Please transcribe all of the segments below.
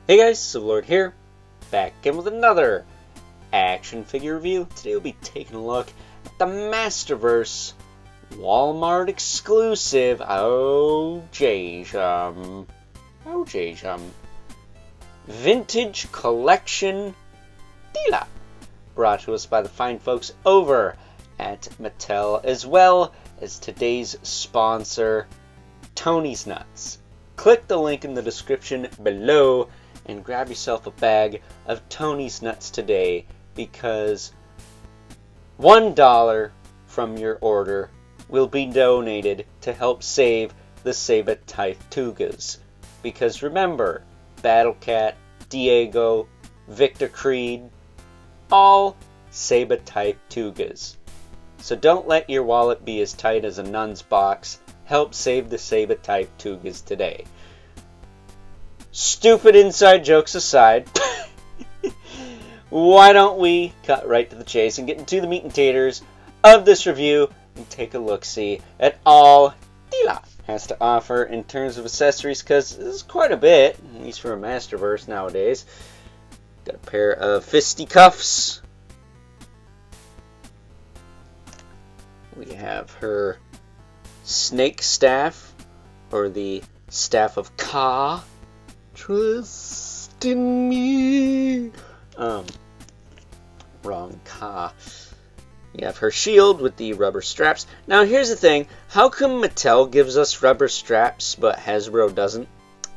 Hey guys, Civilord here, back in with another action figure review. Today we'll be taking a look at the Masterverse Wal-Mart exclusive Vintage Collection Teela, brought to us by the fine folks over at Mattel, as well as today's sponsor, Tony's Nuts. Click the link in the description below and grab yourself a bag of Tony's Nuts today, because $1 from your order will be donated to help save the Saber-type Tugas. Because remember, Battle Cat, Diego, Victor Creed, all Saber-type Tugas. So don't let your wallet be as tight as a nun's box. Help save the Saber-type Tugas today. Stupid inside jokes aside, why don't we cut right to the chase and get into the meat and taters of this review and take a look-see at all Teela has to offer in terms of accessories, because this is quite a bit, at least for a Masterverse nowadays. Got a pair of fisticuffs. We have her snake staff, or the staff of Ka. Trust in me. Wrong Ka. You have her shield with the rubber straps. Now here's the thing. How come Mattel gives us rubber straps but Hasbro doesn't?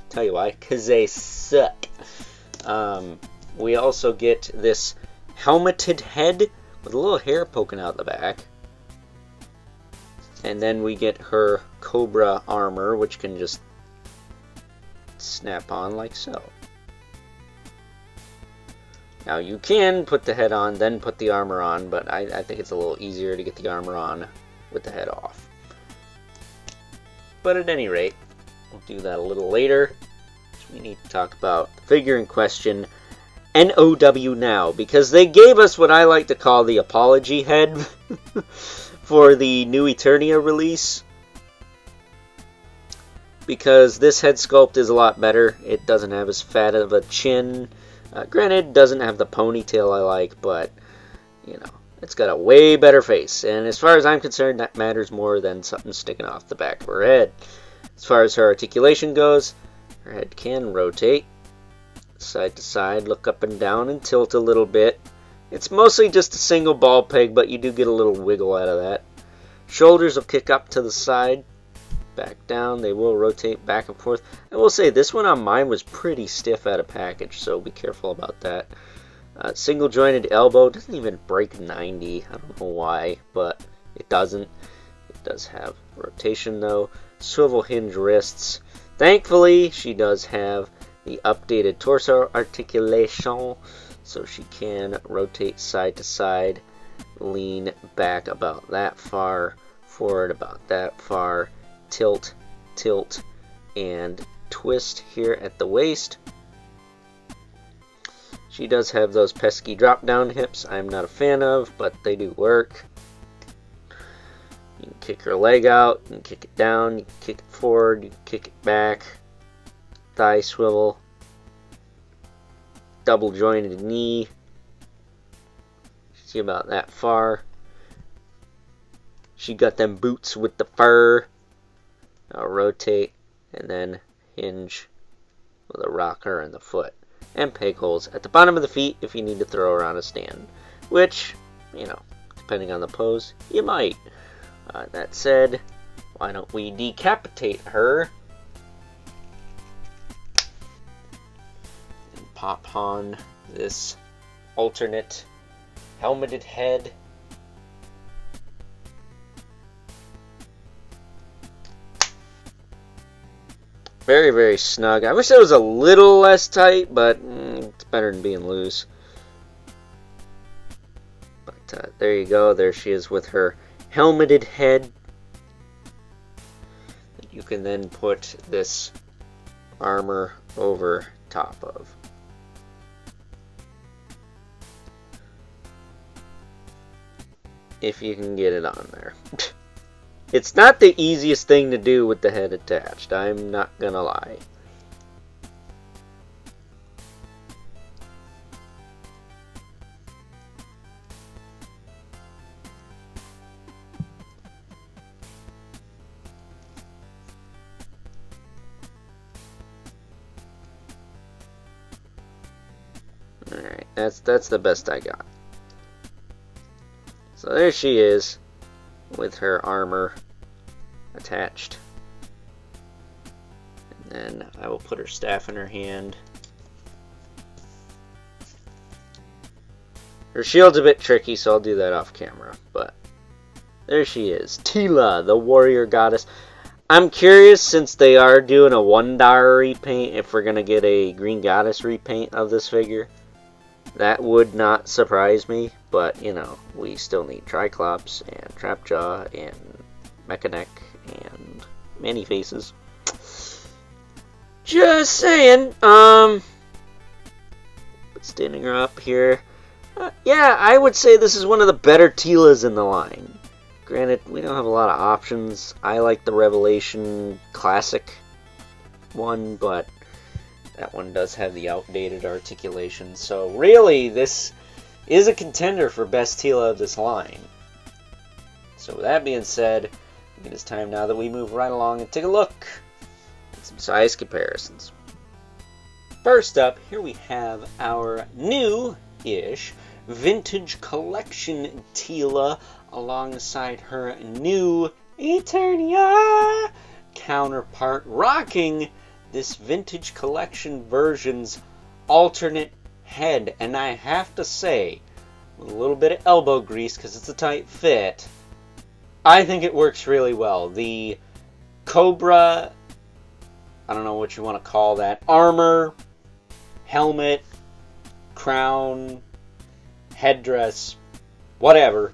Tell you why. Because they suck. We also get this helmeted head with a little hair poking out the back. And then we get her Cobra armor, which can just snap on like so. Now you can put the head on, then put the armor on, but I think it's a little easier to get the armor on with the head off. But at any rate, we'll do that a little later. We need to talk about the figure in question, NOW now, because they gave us what I like to call the apology head for the new Eternia release. Because this head sculpt is a lot better. It doesn't have as fat of a chin. Granted, it doesn't have the ponytail I like, but, you know, it's got a way better face. And as far as I'm concerned, that matters more than something sticking off the back of her head. As far as her articulation goes, her head can rotate side to side, look up and down, and tilt a little bit. It's mostly just a single ball peg, but you do get a little wiggle out of that. Shoulders will kick up to the side, back down. They will rotate back and forth. I will say this one on mine was pretty stiff out of package, so be careful about that. Single jointed elbow doesn't even break 90. I don't know why, but it doesn't. It does have rotation though. Swivel hinge wrists. Thankfully, she does have the updated torso articulation, so she can rotate side to side, lean back about that far, forward about that far, tilt, tilt, and twist here at the waist. She does have those pesky drop down hips I'm not a fan of, but they do work. You can kick her leg out, you can kick it down, you can kick it forward, you can kick it back. Thigh swivel. Double jointed knee. See about that far. She got them boots with the fur. I'll rotate and then hinge with a rocker in the foot. And peg holes at the bottom of the feet if you need to throw her on a stand. Which, you know, depending on the pose, you might. That said, why don't we decapitate her and pop on this alternate helmeted head. Very, very snug. I wish it was a little less tight, but it's better than being loose. But there you go. There she is with her helmeted head. You can then put this armor over top of. If you can get it on there. It's not the easiest thing to do with the head attached, I'm not gonna lie. That's the best I got. So there she is, with her armor attached. And then I will put her staff in her hand. Her shield's a bit tricky, so I'll do that off camera. But there she is, Teela, the warrior goddess. I'm curious, since they are doing a $1 repaint, if we're going to get a Green Goddess repaint of this figure. That would not surprise me, but, you know, we still need Triclops and Trapjaw and Mechanic and many faces. Just saying. Standing her up here. Yeah, I would say this is one of the better Teelas in the line. Granted, we don't have a lot of options. I like the Revelation Classic one, but that one does have the outdated articulation. So really, this is a contender for best Teela of this line. So with that being said, it is time now that we move right along and take a look at some size comparisons. First up, here we have our new-ish vintage collection Teela alongside her new Eternia counterpart, rocking this vintage collection version's alternate head. And I have to say, with a little bit of elbow grease because it's a tight fit, I think it works really well. The Cobra, I don't know what you want to call that, armor, helmet, crown, headdress, whatever,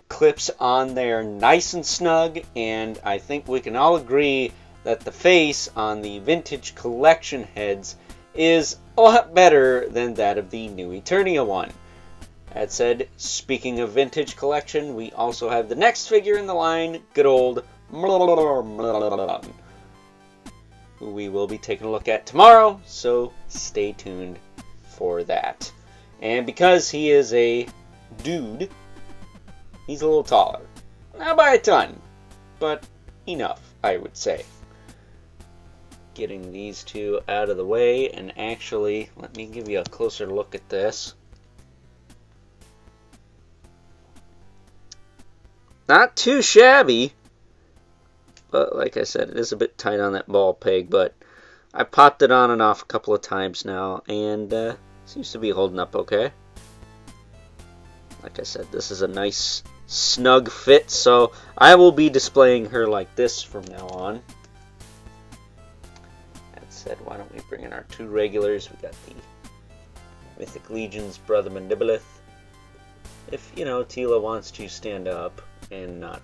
clips on there nice and snug, and I think we can all agree that the face on the vintage collection heads is a lot better than that of the new Eternia one. That said, speaking of vintage collection, we also have the next figure in the line, good old who we will be taking a look at tomorrow, so stay tuned for that. And because he is a dude, he's a little taller. Not by a ton, but enough, I would say. Getting these two out of the way, and actually, let me give you a closer look at this. Not too shabby, but like I said, it is a bit tight on that ball peg, but I popped it on and off a couple of times now, and seems to be holding up okay. Like I said, this is a nice snug fit, so I will be displaying her like this from now on. That said, why don't we bring in our two regulars? We got the Mythic Legion's Brother Mandibolith. If, you know, Teela wants to stand up and not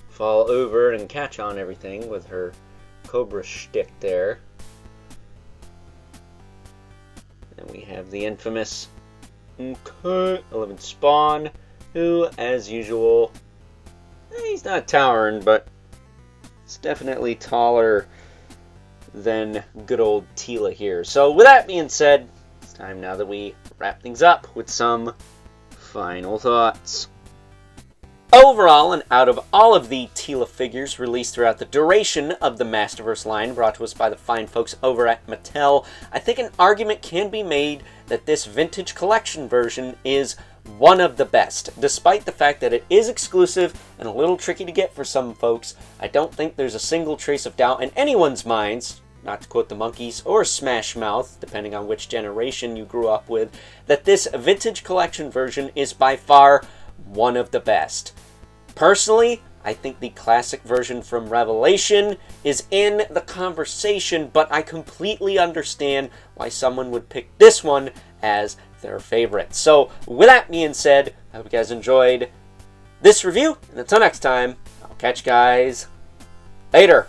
fall over and catch on everything with her Cobra shtick there. And we have the infamous 11 Spawn, who, as usual, he's not towering, but he's definitely taller than good old Teela here. So with that being said, it's time now that we wrap things up with some final thoughts. Overall, and out of all of the Teela figures released throughout the duration of the Masterverse line brought to us by the fine folks over at Mattel, I think an argument can be made that this vintage collection version is one of the best. Despite the fact that it is exclusive and a little tricky to get for some folks, I don't think there's a single trace of doubt in anyone's minds, not to quote the Monkees or Smash Mouth, depending on which generation you grew up with, that this vintage collection version is by far one of the best. Personally, I think the classic version from Revelation is in the conversation, but I completely understand why someone would pick this one as their favorite. So, with that being said, I hope you guys enjoyed this review, and until next time, I'll catch you guys later.